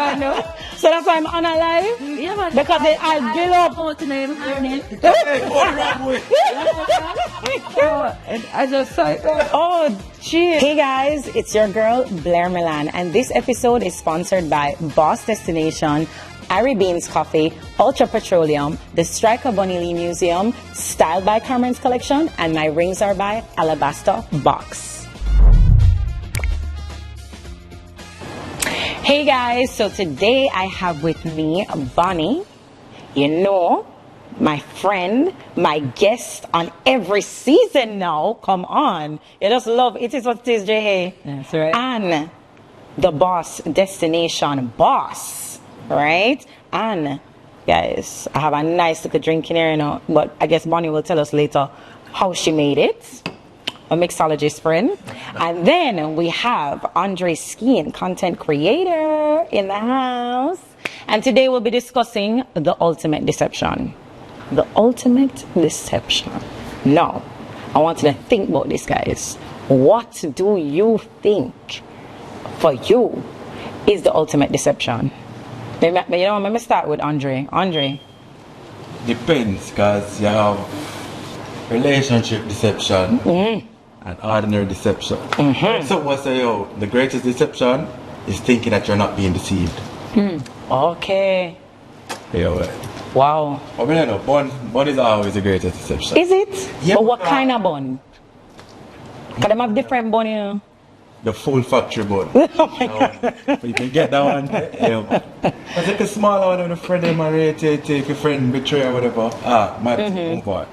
man. No? So that's why I'm unalive? Yeah, man. Because I build up. What's the name? I just saw it. Oh, jeez. Hey guys, it's your girl Blair Milan, and this episode is sponsored by Boss Destination, Irie Beanz Coffee, Ultra Petroleum, the Striker Bunny Lee Museum, styled by Karmen's Kollection, and my rings are by Alabaster Box. Hey guys, so today I have with me Bonnie, my friend, my guest on every season now. Come on. You just love Itiswhatitisja, hey? That's right. And the Boss Destination boss, right? And guys, I have a nice little drink in here, but I guess Bonnie will tell us later how she made it. A mixologist friend. And then we have Skeen, content creator in the house. And today we'll be discussing the ultimate deception. The ultimate deception. Now, I want you to think about this, guys. What do you think for you is the ultimate deception? Let me start with Andre. Andre. Depends, because you have relationship deception and ordinary deception. Someone say, the greatest deception is thinking that you're not being deceived. Okay. Yeah, Wow. I mean, bun is always the greatest deception. Is it? Yeah. But what kind of bun? Because they have different bun, The full factory bun. Oh my God. But you can get that one. Because like a smaller one when a friend them married, take your friend betray or whatever. Might be one part.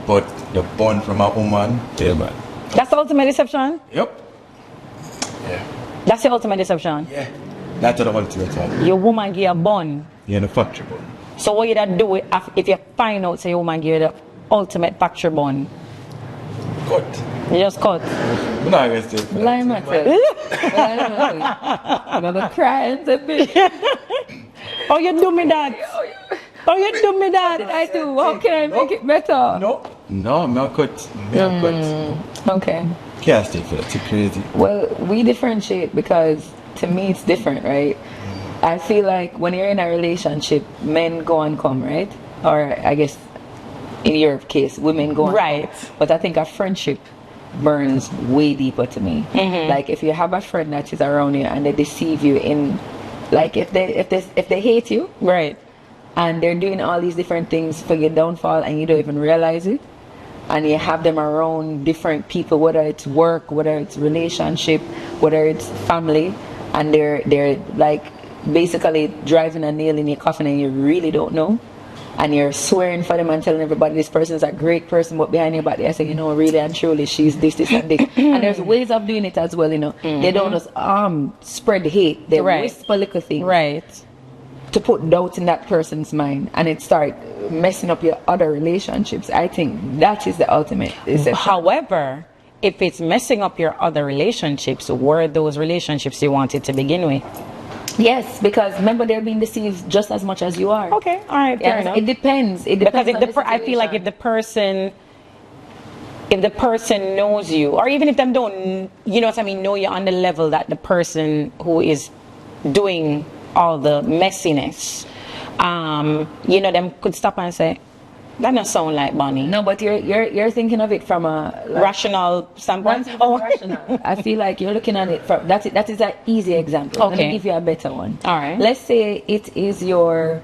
But the bun from a woman, yeah, man. That's the ultimate deception? Yep. Yeah. That's the ultimate deception? Yeah. That's the ultimate one. Your woman give a bun. Yeah, the factory bun. So what you that do if you find out say your woman give you the ultimate factory bun? Cut. You just cut. I'm not going to say Lie myself. I'm gonna cry and say, bitch. Oh, you do me that? Oh, you do me that? What did I do? How can I make it better? No, I'm not cut. Okay. Can't stay for that. Too crazy. Well, we differentiate because to me it's different, right? I feel like when you're in a relationship, men go and come, right? Or I guess in your case, women go and come. But I think a friendship burns way deeper to me. Like if you have a friend that is around you and they deceive you in, like if they hate you, right? And they're doing all these different things for your downfall and you don't even realize it, and you have them around different people, whether it's work, whether it's relationship, whether it's family, and they're like basically driving a nail in your coffin and you really don't know, and you're swearing for them and telling everybody this person is a great person, but behind your back they say, really and truly she's this and this. And there's ways of doing it as well, They don't just spread hate, they whisper little things to put doubt in that person's mind, and it start messing up your other relationships. I think that is the ultimate deception. However, if it's messing up your other relationships, were those relationships you wanted to begin with? Yes, because remember they're being deceived just as much as you are. Okay, all right, fair enough. It depends. Because I feel like if the person knows you, or even if them don't, know you on the level that the person who is doing all the messiness, them could stop and say, that doesn't sound like Bonnie. No, but you're thinking of it from a rational standpoint. Rational. I feel like you're looking at it from that is an easy example. Okay. Let me give you a better one. All right. Let's say it is your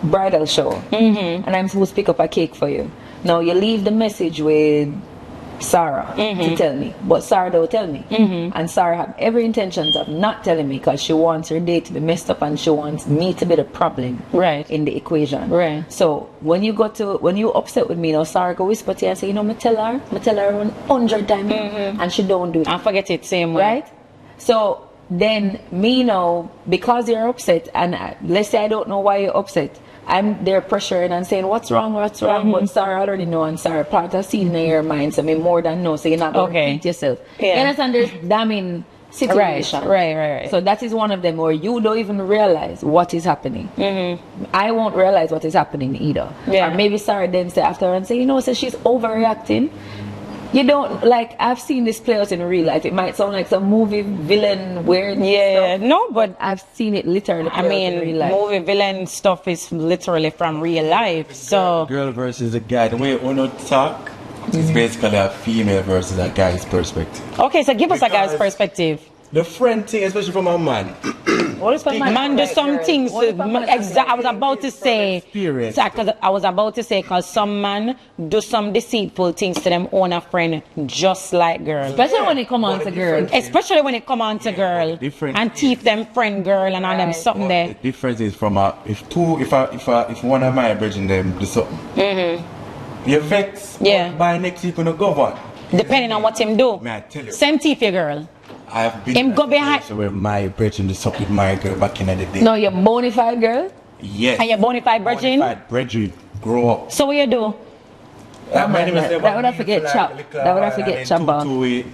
bridal show, and I'm supposed to pick up a cake for you. Now you leave the message with Sarah to tell me, but Sarah don't tell me, and Sarah have every intentions of not telling me because she wants her day to be messed up and she wants me to be the problem in the equation. So when you upset with me, now Sarah go whisper to you and say, me tell her 100 times, and she don't do it. I forget it same way. Right? So then me now, because you're upset, and let's say I don't know why you're upset, I'm there pressuring and saying, what's wrong? But Sarah already know, and Sarah plant a seed in your mind, so I mean more than know, so you're not going to repeat yourself. You understand? There's damning situation. Right. So that is one of them where you don't even realize what is happening. I won't realize what is happening either. Or maybe Sarah then say after and say, so she's overreacting. You don't like. I've seen this play out in real life. It might sound like some movie villain weird. Yeah, stuff, no, but I've seen it literally. I play out in real mean, life. movie villain stuff is literally from real life. So Girl versus a guy. The way Uno talk is basically a female versus a guy's perspective. okay, so give us a guy's Because- perspective. The friend thing, especially from a man. What if a Man, do some things. What if a man Exactly. I was about to say. Experience. Because I was about to say, because some man do some deceitful things to them own a friend, just like girls. Especially when it come on to girls. Especially when it come on to girl different and teeth them friend girl and all them Right. something The there. difference is from if one of my bridging them do something. The effects Yeah. by next week when go on. Depending on what him do. May I tell you? Same teeth, your girl. I have been Him go behind- so where my bridging do something with my girl back in the day. No, you're bona fide girl. Yes. And your bonafide virgin. Bridging grow up. So what you do? That would I forget chop. That would I forget chop on.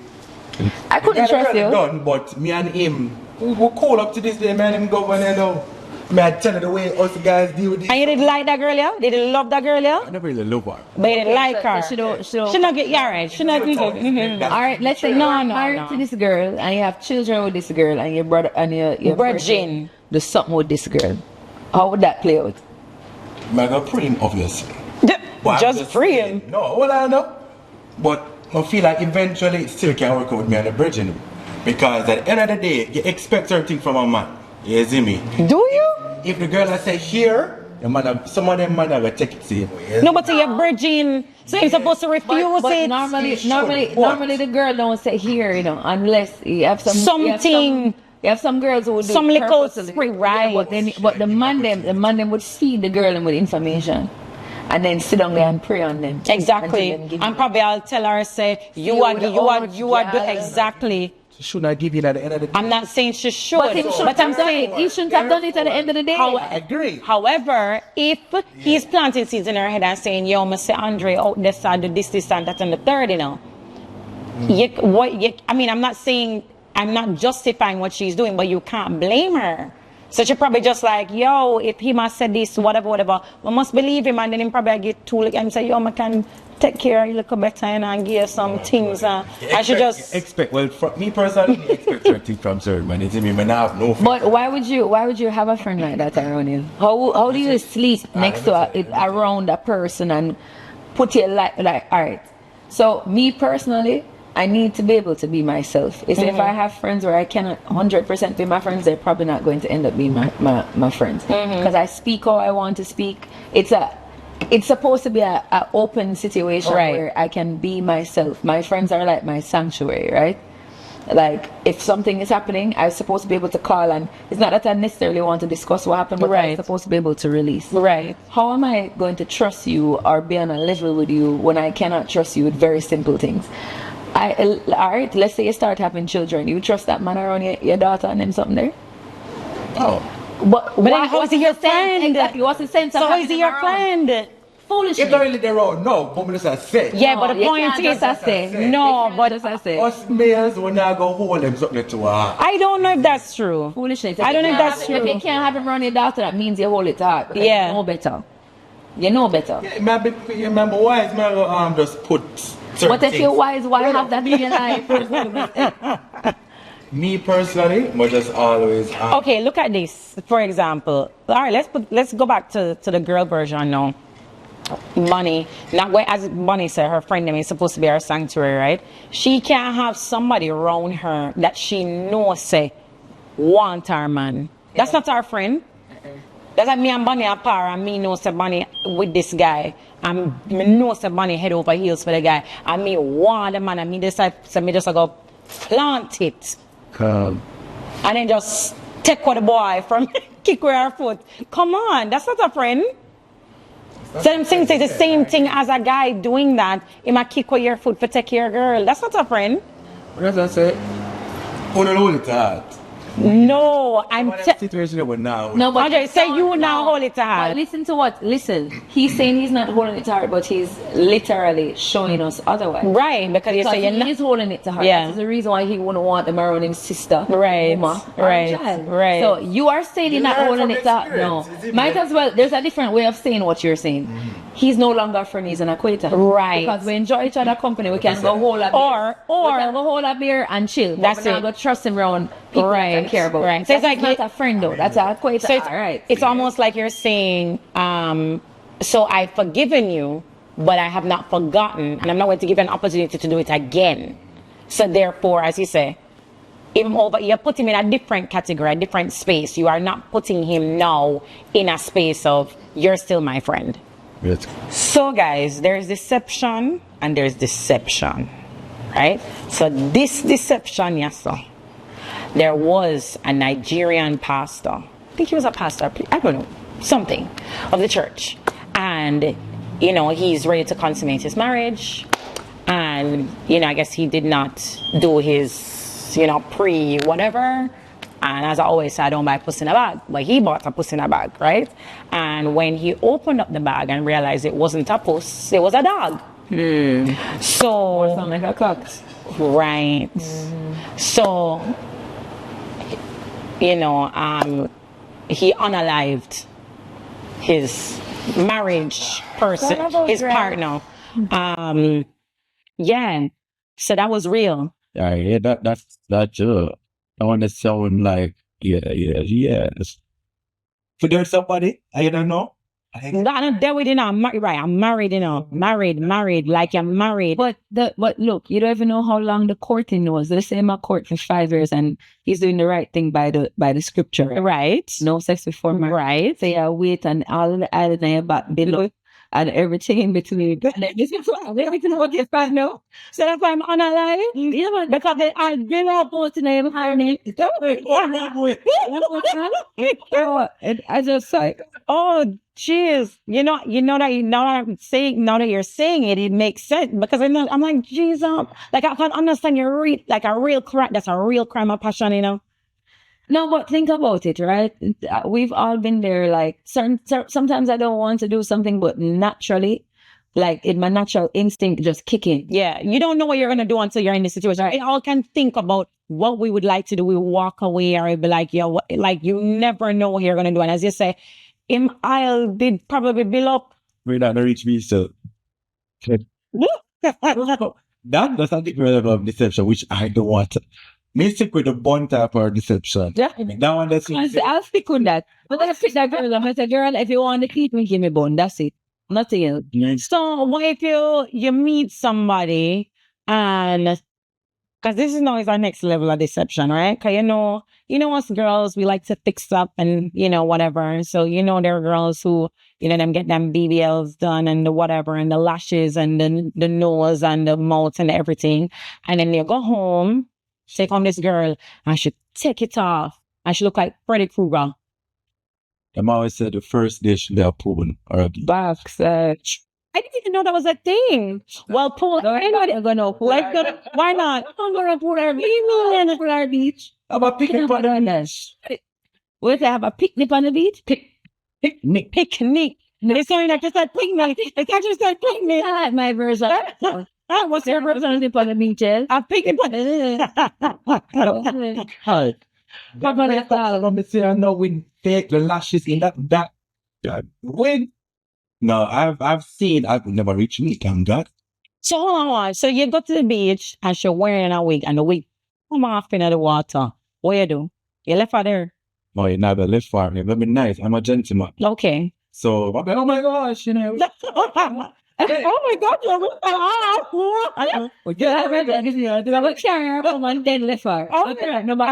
I couldn't trust you. Done, but me and him, we cool up to this day, man. Him go on there now. Me I tell you the way us guys deal with this. And you didn't like that girl, yeah? Did you love that girl, yeah? I never really love her. But you didn't like so her. she don't- She not get, yeah, right. She not get, All right, let's say No, you're no, married no. to this girl and you have children with this girl and your brother and your Virgin. do something with this girl. How would that play out? I got free him, obviously. But I'm Just free saying, him. No, well, I know. But I feel like eventually it still can work out with me on the bridging. Because at the end of the day, you expect certain from a man. You see me? Do you? If the girl I say here, the man, some of them man will take it same way. No, but you're virgin, so you're supposed to refuse But it. normally, She normally, should. What? normally the girl don't say here, you know, unless you have some Something. You have some girls who would do Some it little purposely. spray, right. But the man them would feed the girl with information, and then sit down there and pray on them. Exactly. Until them give And you- probably I'll tell her, say, you You are, would you are, all you are, do gather. exactly. She should not give you that at the end of the day. I'm not saying she should, But him should but I'm have done saying, it. He shouldn't have done it at the end of the day. I agree. however, if he's planting seeds in her head and saying, yo, I say Andre out this side, do this and that and the third, you know. I mean, I'm not saying, I'm not justifying what she's doing, but you can't blame her. So she probably just like, yo, if he must say this, whatever, we must believe him, and then him probably get too like and say, yo, I can take care of you a little better and give you some things. I should just expect. Well, from me personally, I expect certain from certain man. It's me, man. I have no. But why would you have a friend like that around you? How do you sleep next to around a person and put your like all right? So me personally, I need to be able to be myself. If I have friends where I cannot 100% be my friends, they're probably not going to end up being my friends because I speak how I want to speak. It's supposed to be a open situation where I can be myself. My friends are like my sanctuary, right? Like if something is happening, I'm supposed to be able to call, and it's not that I necessarily want to discuss what happened, but I'm supposed to be able to release. right. How am I going to trust you or be on a level with you when I cannot trust you with very simple things? All right, let's say you start having children. You trust that man around your daughter and them something there? Oh, But then how is he your friend? Exactly. What's the sense of So how having is he them your around? friend? Foolishness. it's not really their own. No, but me just say. Yeah, but the you point can't is, just say. no, but Just I say. Us males when I go hold them something to her. I don't know if that's true. Foolishness. I don't know if that's If true. you can't have him around your daughter, that means you hold it hard. because Yeah. You know better. You know better. Yeah, remember why is my just put certain But if things. you're wise, why have that in your life? Me personally, but just always. Okay, look at this. For example, all right, let's go back to the girl version now. Money, not where as Bonnie said, her friend name is supposed to be her sanctuary, right? She can't have somebody around her that she knows say want her man. That's not her friend. That's like me and Bonnie are par, and me know say Bonnie with this guy, and me know say Bonnie head over heels for the guy, and me want the man, and me decide so me just go plant it. Come. And then just take what the boy from kick with her foot. Come on, that's not a friend. So I'm saying it's the same thing as a guy doing that. He might kick with your foot for take your girl. That's not a friend. What does I say? Oh, no, hold it hard. No, I'm. Situation with now. No, but Okay, say you now hold it to But heart. listen to what? Listen, he's saying he's not holding it to heart, but he's literally showing us otherwise. Right, because you Because say you're he not. is holding it to heart. Yeah. That's the reason why he wouldn't want them around his sister, Right, mama, or right, child. right. So you are saying you're not learn holding from it to heart. No, experience. It's might even- as well. There's a different way of saying what you're saying. He's no longer a friend, he's an acquaintance. Right. Because we enjoy each other company. We can go hold a beer. Or- we can go hold a beer and chill. That's but we're it. not go trust him around people that I Right, care about. right. So it's That's like not a friend though. That's an acquaintance. So it's, All right. it's almost like you're saying, so I've forgiven you, but I have not forgotten, and I'm not going to give you an opportunity to do it again. So therefore, as you say, you're putting him in a different category, a different space. You are not putting him now in a space of, you're still my friend. Yes. So guys, there's deception and there's deception, right? So this deception, yes, sir. There was a Nigerian pastor. I think he was a pastor. I don't know. Something of the church. And, he's ready to consummate his marriage. And, I guess he did not do his, pre-whatever. And as I always say, I don't buy puss in a bag. But he bought a puss in a bag, right? And when he opened up the bag and realized it wasn't a puss, it was a dog. So... Sound like a cock. Right. So, he unalived his marriage person, his partner. Yeah. So that was real. Yeah, that's true. I want to sound like, yes. For there's somebody, I don't know. I'm married, I'm married, like I'm married. But look, you don't even know how long the courting was. They say my court for 5 years and he's doing the right thing by the scripture. Right. No sex before marriage. Right. So yeah, wait and all the island and your back below and everything in between. This is what everything what you find now. So that's why I'm unalive. Yeah, man. Because I've been up What's the name? Her name? I just like, oh, jeez. Now that you're saying it, it makes sense. Because I'm like, Jesus. Like, I can understand like a real crime. That's a real crime of passion, No, but think about it, right? We've all been there. Like, sometimes I don't want to do something, but naturally, like in my natural instinct, just kicking. Yeah, you don't know what you're gonna do until you're in the situation. We all can think about what we would like to do. We walk away, or be like, you never know what you're gonna do. And as you say, I'll did probably build up. We're not gonna reach me, so that's a different level of deception, which I don't want. Me stick with the bond type of deception. Yeah. That one that's I'll stick with that. But then I pick that girl. I say, girl, if you want to keep me, give me bone. That's it. Nothing else. So what if you meet somebody and because this is now is our next level of deception, right? Because us girls, we like to fix up and whatever. So there are girls who them get them BBLs done and the whatever and the lashes and the nose and the mouth and everything, and then you go home, take on this girl and she take it off and she look like Freddy Krueger. I'm always said the first day should be a pool or a beach. Back search. I didn't even know that was a thing. Well, pool. Anybody gonna pool? Why not? I'm gonna pool our beach. Pool our beach. How about picnic on the beach? Wait, I have a picnic on the beach? Picnic. It's only like just that picnic. It's actually just picnic. I like my version. What's your version on the beach? A picnic on the Hi. But when I say I know when fake the lashes in that when no, I've seen. I've never reached me. Thank God. So hold on. So you go to the beach and she's wearing a wig and the wig come off into the water. What you do? You left her there. No, you never left for me. That'd be nice. I'm a gentleman. Okay. So I'm like, oh my gosh, Oh my God, you're with I'm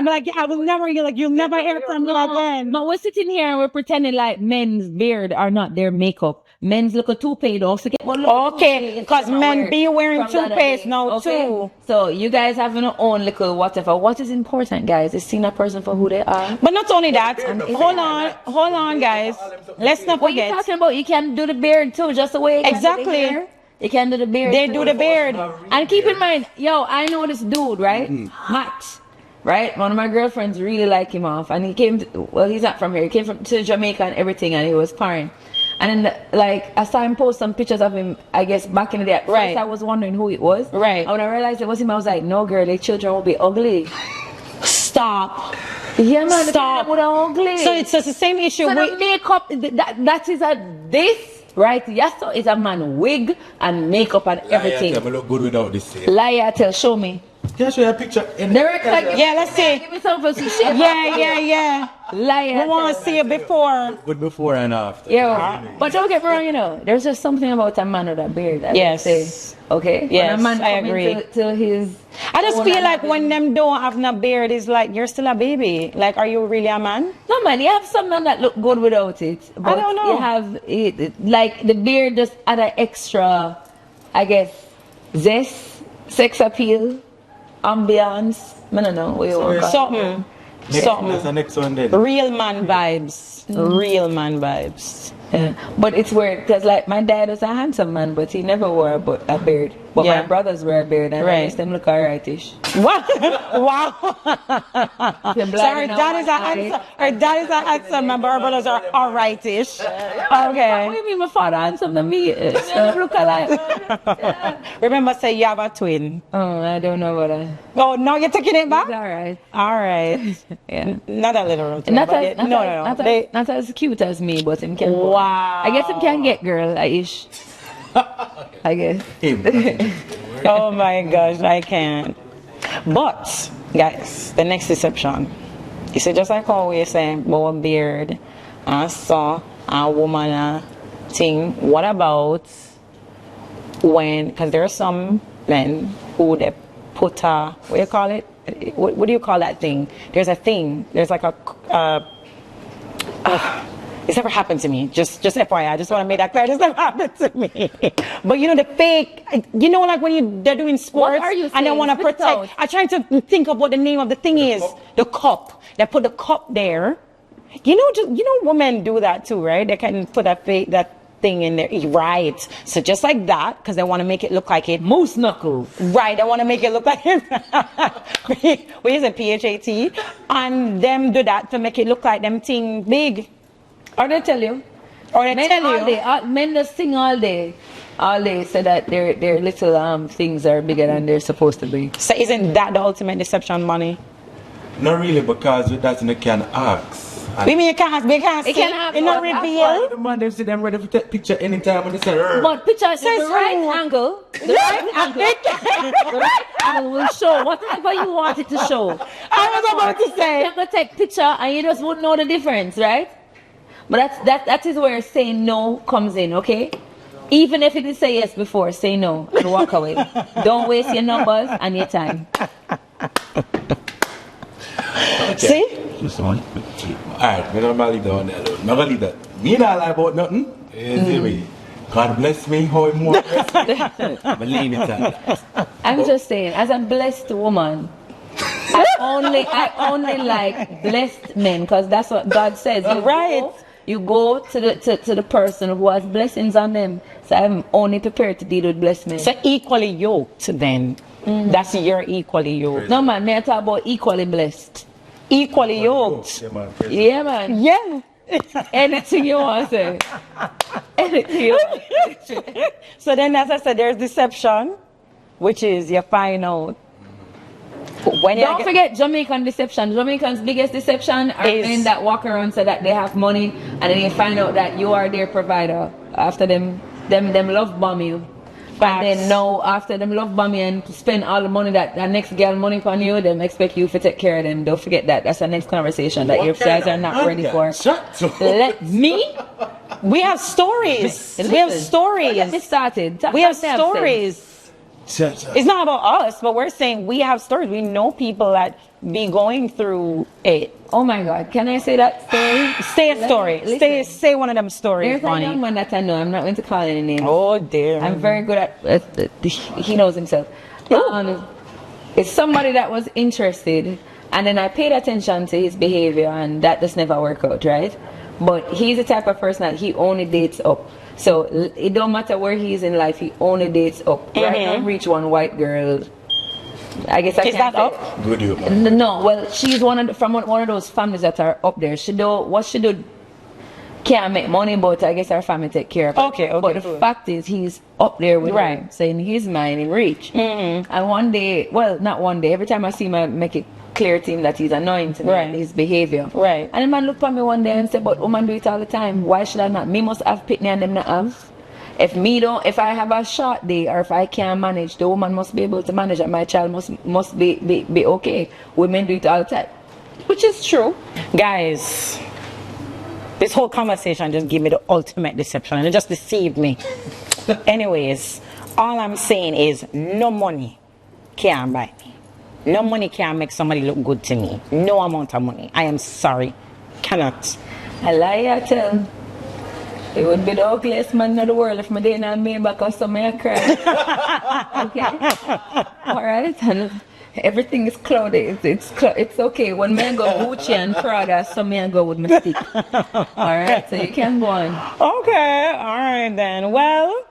like, I will never, you'll never hear from me again. But we're sitting here and we're pretending like men's beard are not their makeup. Men's look a toupee though. So okay, because men be wearing toothpaste now too. So you guys have your own little whatever. What is important, guys, is seeing a person for who they are. But not only that, hold on, guys. Let's not What you forget. talking about? You can do the beard too, just the way you can Exactly. do the hair. You can do the beard. They too. do the beard. And keep in mind, I know this dude, right? Matt. right? One of my girlfriends really like him off, and he came. Well, he's not from here. He came to Jamaica and everything, and he was foreign. And then, like, I saw him post some pictures of him, I guess, back in the day. At Right. first, I was wondering who it was. Right. And when I realized it was him, I was like, no, girl, the children will be ugly. Stop. Yeah, man, Stop. the ugly. So it's the same issue So the with makeup, that is this, right? Yes, so is a man wig and makeup and everything. I look good without this. Liar, tell, show me. Can I show you a picture? Direct, like, Yeah, let's see. Give me something to share. Yeah. Liar. We want to see it before. Good before and after. Yeah, but don't get me wrong, you know, there's just something about a man with a beard. I Yes. would say, okay? Yes, when a man I come agree. into his I just own feel and like having- when them don't have no beard, it's like you're still a baby. Like, are you really a man? No, man, you have some men that look good without it. But don't know. You have it, like the beard just add an extra, I guess, zest, sex appeal, ambiance. I don't know what you want to call it. Something. That's Something. the next one then. Real man vibes. Real man vibes. Yeah. But it's weird because, like, my dad was a handsome man, but he never wore a beard. But Yeah. my brothers wear a beard, and I Right. guess them look alrightish. What? Wow. They're So blind her in dad is a one eye. handsome. Her dad is a handsome. My brothers are alrightish. What Okay. do you mean my father handsome than me? They look alike. Remember, say you have a twin. Oh, I don't know about that. Oh, now you're taking it It's back. alright. All right. Yeah. Not a literal twin. Not but as, no, no. Not, They- not as cute as me, but him can. Wow. I guess him can get girl, ish. I guess. Him. Oh my gosh, I can't. But, guys, the next deception. You see, just like how we say about a beard, and saw a woman thing. What about when, because there are some men who they put a, what do you call it? What do you call that thing? There's a thing. There's like a, it's never happened to me. Just FYI, I just want to make that clear. It's never happened to me. But you know the fake, you know, like when they're doing sports are you and they saying? want to Spit it protect. out. I'm trying to think of what the name of the thing is. The cup. They put the cup there. You know, women do that too, right? They can put that thing in there, right? So just like that, because they want to make it look like it. Moose knuckles. Right, I want to make it look like it. We use a PHAT, and them do that to make it look like them thing big. Or they tell you. Or they Men tell all you. day, men just sing all day. All day say that their little things are bigger than they're supposed to be. So isn't that the ultimate deception, money? Not really, because with that you can ask. And We mean you can't see, can't have you know, no- that's reveal. the man, them see them ready to take picture anytime when they say, "Rrr." But picture the Says right who? angle. The right angle. The right angle will show whatever you want it to show. I was about to say. You can take picture and you just won't know the difference, right? But that is where saying no comes in, okay? Even if it is say yes before, say no and walk away. Don't waste your numbers and your time. See? Alright, we don't leave that one there alone. Never leave that. Me not lie about nothing. You see me? God bless me, how he more bless me. But leave it at that. I'm just saying, as a blessed woman, I only like blessed men because that's what God says. You go to the person who has blessings on them. So I'm only prepared to deal with blessed men. So equally yoked then. That's your equally yoked. No man, me I talk about equally blessed. Equally yoked. Yeah, man. Praise Yeah man. Yeah. Anything you want to say. Anything you want. So then, as I said, there's deception, which is you find out when you Don't forget Jamaican deception. Jamaicans' biggest deception are Is- men that walk around so that they have money and then you find out that you are their provider. After them love bomb you. Facts. And then now after them love bomb you and spend all the money that next girl money on you, them expect you to take care of them. Don't forget that. That's the next conversation that your guys are not ready for. Shut up. Let me we have stories. We have stories. Get me started. We have Tell me stories. Shut up. It's not about us, but we're saying we have stories. We know people that be going through it. Oh my God! Can I say that story? Say a story. Listen. Say one of them stories, There's a young Bonnie. man that I know. I'm not going to call any names. Oh dear. I'm very good at he knows himself. It's somebody that was interested, and then I paid attention to his behavior, and that just never worked out, right? But he's the type of person that he only dates up. So it don't matter where he is in life, he only dates up. Right now, reach one white girl, I guess I Is can't that say- up? Good you. No, well, she's from one of those families that are up there. She do what she do can't make money, but I guess our family take care of her. Okay, But the cool. fact is, he's up there with Right. her, saying he's mine in reach. And one day, well, not one day. Every time I see him, I make it clear to him that he's annoying to me, Right. his behavior. Right. And the man looked at me one day and said, "But woman do it all the time. Why should I not? Me must have pitney and them not have." If I have a short day or if I can't manage, the woman must be able to manage and my child must be okay. Women do it all the time. Which is true. Guys, this whole conversation just gave me the ultimate deception and it just deceived me. Anyways, all I'm saying is no money can buy me. No money can make somebody look good to me. No amount of money. I am sorry. Cannot. I lie, I tell. It would be the ugliest man in the world if my day not made back or something I cry. Okay. Alright. And everything is cloudy. It's okay. When men go Gucci and Prada, some men go with my stick. Alright, so you can go on. Okay, alright then. Well,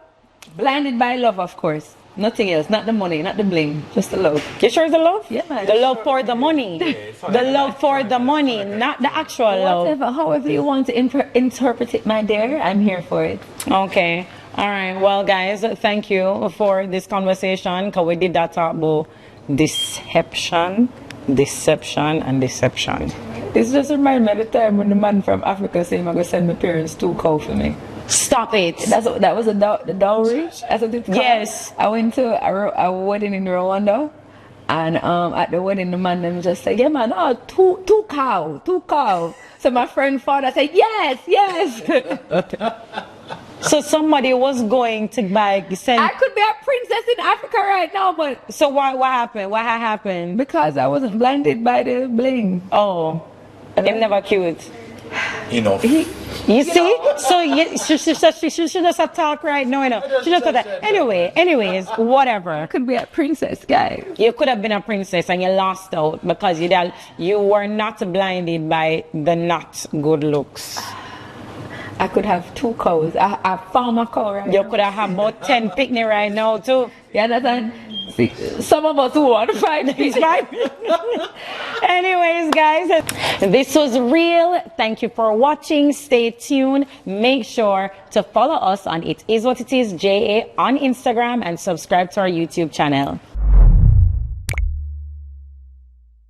Blinded by love, of course. Nothing else. Not the money, not the bling. Just the love. you sure it's the love? Yeah, man. The love for the money. The love for the money, not the actual love. Whatever, however you want to interpret it, my dear, I'm here for it. Okay. All right. Well, guys, thank you for this conversation because we did that talk about deception, and deception. This just reminds me of the time when the man from Africa said, I'm going to send my parents 2 cows for me. Stop it. That was the dowry. That's what it's called. Yes. I went to a wedding in Rwanda, and at the wedding, the man them just said, "Yeah, man, two cow." So my friend father said, "Yes." So somebody was going to send. I could be a princess in Africa right now, but So what happened? What had happened? because I wasn't blinded by the bling. Oh, they're never cute. Enough. You see? So she should just have talked right now, you know. She just said that. Anyways, whatever. I could be a princess, guy. You could have been a princess and you lost out because you were not blinded by the not good looks. I could have 2 cows. I found a cow right You now. could have had about 10 picnic right now too. You understand? See, some of us who want to find It's fine. Anyways, guys, this was real. Thank you for watching. Stay tuned. Make sure to follow us on It Is What It Is JA on Instagram and subscribe to our YouTube channel.